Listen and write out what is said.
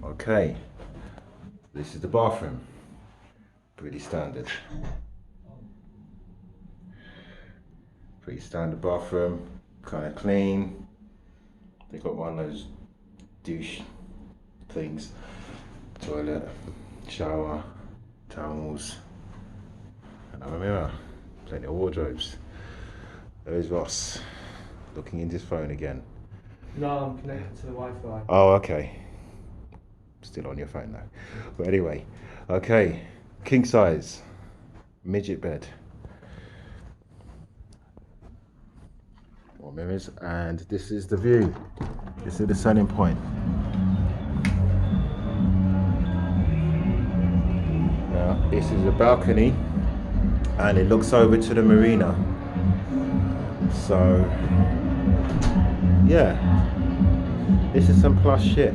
Okay, this is the bathroom. Pretty standard. Pretty standard bathroom, kind of clean. They got one of those douche things. Toilet, shower, towels, another mirror, plenty of wardrobes. There's Ross, looking into his phone again. No, I'm connected to the Wi-Fi. Oh, okay. Still on your phone though. But anyway, okay, king size, midget bed. More mirrors, and this is the view. This is the selling point. Now, this is a balcony, and it looks over to the marina. So, yeah, this is some plus shit.